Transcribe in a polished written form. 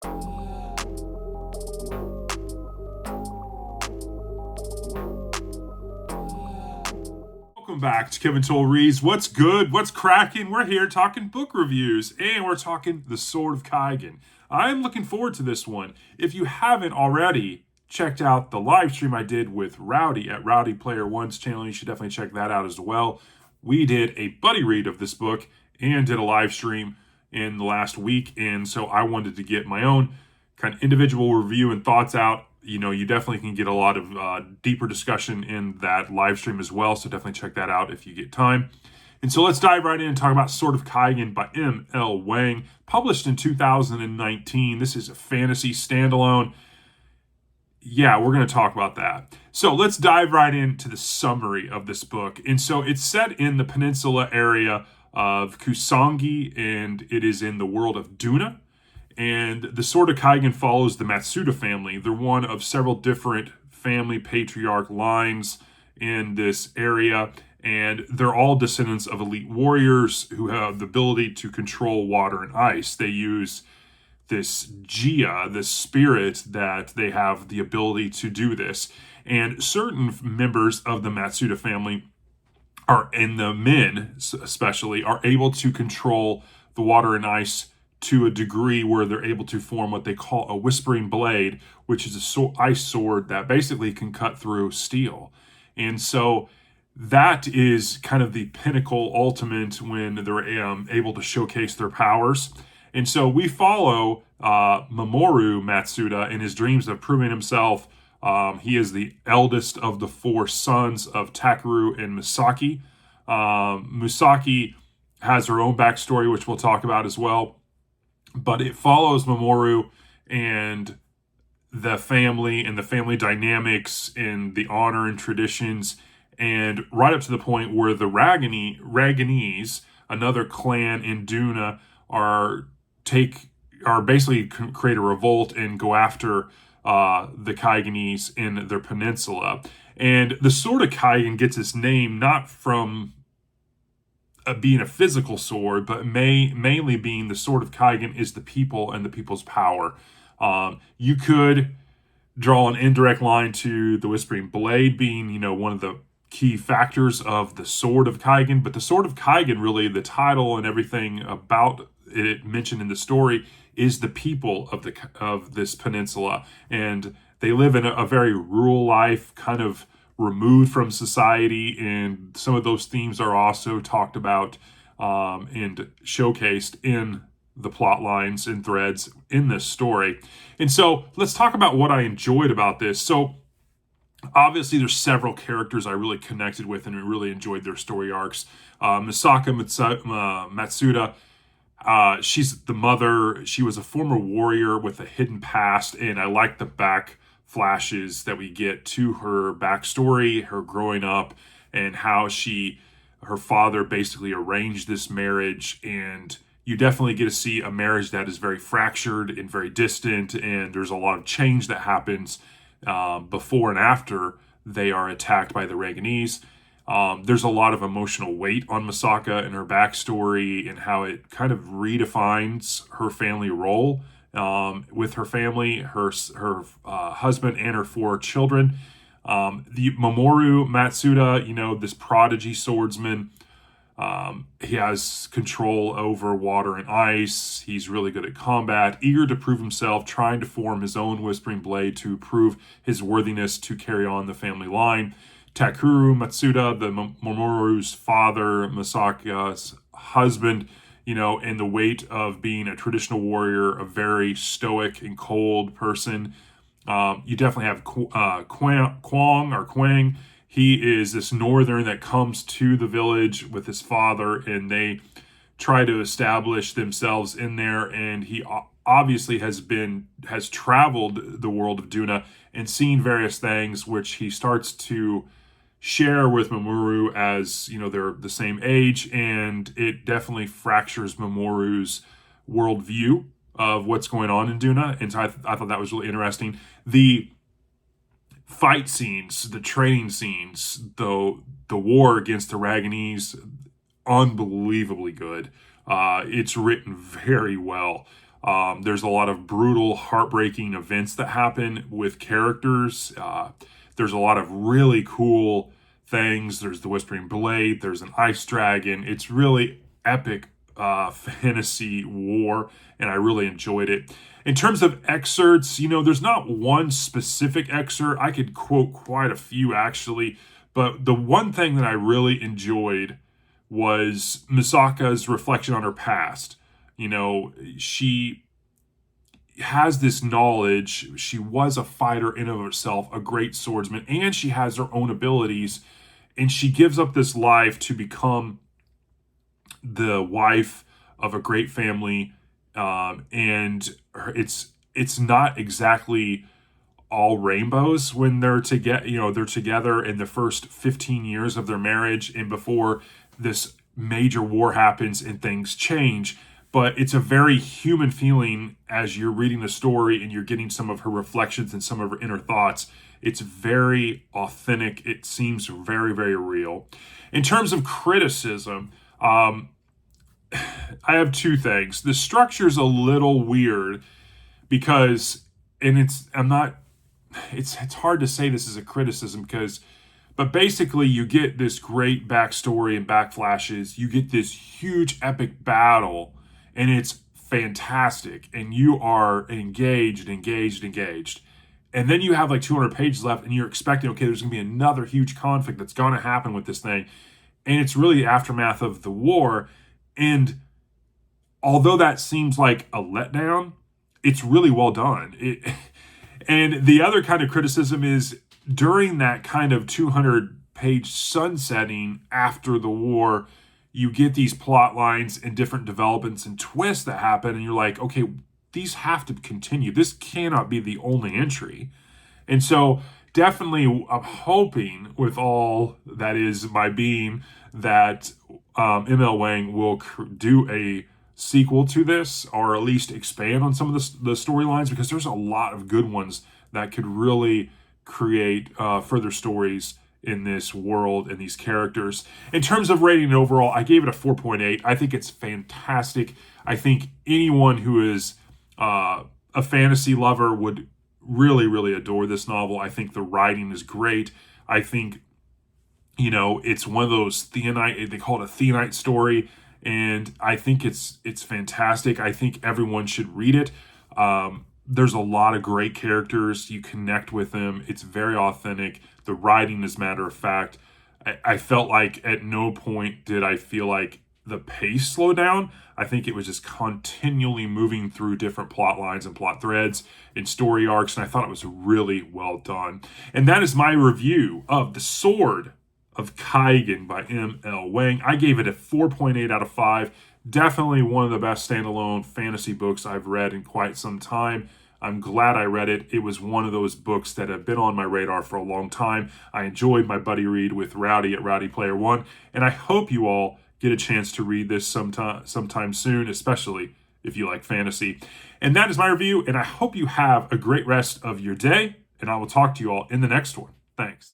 Welcome back to Kevin Toll Reads. What's good? What's cracking? We're here talking book reviews, and we're talking The Sword of Kaigen. I'm looking forward to this one. If you haven't already checked out the live stream I did with Rowdy at Rowdy Player One's channel, you should definitely check that out as well. We did a buddy read of this book and did a live stream in the last week, and so I wanted to get my own kind of individual review and thoughts out. You know, you definitely can get a lot of deeper discussion in that live stream as well, so definitely check that out if you get time. And so let's dive right in and talk about Sword of Kaigen by M.L. Wang, published in 2019. This is a fantasy standalone. Yeah, we're going to talk about that. So let's dive right into the summary of this book. And so it's set in the peninsula area of Kusangi, and it is in the world of Duna. And the Sword of Kaigen follows the Matsuda family. They're one of several different family patriarch lines in this area, and they're all descendants of elite warriors who have the ability to control water and ice. They use this Jia, this spirit, that they have the ability to do this. And certain members of the Matsuda family and the men especially, are able to control the water and ice to a degree where they're able to form what they call a whispering blade, which is a ice sword that basically can cut through steel. And so that is kind of the pinnacle ultimate when they're able to showcase their powers. And so we follow Mamoru Matsuda in his dreams of proving himself. He is the eldest of the four sons of Takeru and Misaki. Misaki has her own backstory, which we'll talk about as well. But it follows Mamoru and the family and the family dynamics and the honor and traditions, and right up to the point where the Raganese, another clan in Duna, are basically create a revolt and go after the Kaigenese in their peninsula. And the Sword of Kaigen gets its name not from being a physical sword, but mainly being the Sword of Kaigen is the people and the people's power. You could draw an indirect line to the Whispering Blade being, one of the key factors of the Sword of Kaigen, but the Sword of Kaigen, really, the title and everything about it mentioned in the story, is the people of this peninsula, and they live in a very rural life, kind of removed from society, and some of those themes are also talked about and showcased in the plot lines and threads in this story. And so let's talk about what I enjoyed about this. So obviously there's several characters I really connected with and really enjoyed their story arcs. Misaka Matsuda, she's the mother. She was a former warrior with a hidden past, and I like the back flashes that we get to her backstory, her growing up, and how her father basically arranged this marriage. And you definitely get to see a marriage that is very fractured and very distant, and there's a lot of change that happens before and after they are attacked by the Raganese. There's a lot of emotional weight on Misaka and her backstory and how it kind of redefines her family role with her family, her husband, and her four children. The Mamoru Matsuda, this prodigy swordsman, he has control over water and ice. He's really good at combat, eager to prove himself, trying to form his own Whispering Blade to prove his worthiness to carry on the family line. Takeru Matsuda, the Mamoru's father, Misaka's husband, and the weight of being a traditional warrior, a very stoic and cold person. You definitely have Quang. He is this northern that comes to the village with his father, and they try to establish themselves in there. And he obviously has traveled the world of Duna and seen various things, which he starts to share with Mamoru as, they're the same age, and it definitely fractures Mamoru's worldview of what's going on in Duna. And so I thought that was really interesting. The fight scenes, the training scenes, the war against the Raganese, unbelievably good. It's written very well. There's a lot of brutal, heartbreaking events that happen with characters. There's a lot of really cool things. There's the Whispering Blade. There's an ice dragon. It's really epic fantasy war, and I really enjoyed it. In terms of excerpts, there's not one specific excerpt. I could quote quite a few actually, but the one thing that I really enjoyed was Misaka's reflection on her past. She has this knowledge. She was a fighter in and of herself, a great swordsman, and she has her own abilities. And she gives up this life to become the wife of a great family. It's not exactly all rainbows when they're together. They're together in the first 15 years of their marriage, and before this major war happens and things change. But it's a very human feeling as you're reading the story and you're getting some of her reflections and some of her inner thoughts. It's very authentic. It seems very, very real. In terms of criticism, I have two things. The structure's a little weird because, and it's hard to say this is a criticism but basically you get this great backstory and backflashes. You get this huge epic battle, and it's fantastic, and you are engaged. And then you have like 200 pages left, and you're expecting, okay, there's going to be another huge conflict that's going to happen with this thing. And it's really the aftermath of the war. And although that seems like a letdown, it's really well done. And the other kind of criticism is during that kind of 200-page sunsetting after the war, you get these plot lines and different developments and twists that happen, and you're like, okay, these have to continue. This cannot be the only entry. And so definitely I'm hoping with all that is my being that M.L. Wang will do a sequel to this, or at least expand on some of the storylines, because there's a lot of good ones that could really create further stories in this world and these characters. In terms of rating it overall, I gave it a 4.8. I think it's fantastic. I think anyone who is a fantasy lover would really, really adore this novel. I think the writing is great. I think, it's one of those Theonite, they call it a Theonite story, and I think it's fantastic. I think everyone should read it. There's a lot of great characters. You connect with them. It's very authentic. The writing, as a matter of fact, I felt like at no point did I feel like the pace slowed down. I think it was just continually moving through different plot lines and plot threads and story arcs, and I thought it was really well done. And that is my review of The Sword of Kaigen by M.L. Wang. I gave it a 4.8 out of 5. Definitely one of the best standalone fantasy books I've read in quite some time. I'm glad I read it. It was one of those books that have been on my radar for a long time. I enjoyed my buddy read with Rowdy at Rowdy Player One, and I hope you all get a chance to read this sometime soon, especially if you like fantasy. And that is my review, and I hope you have a great rest of your day, and I will talk to you all in the next one. Thanks.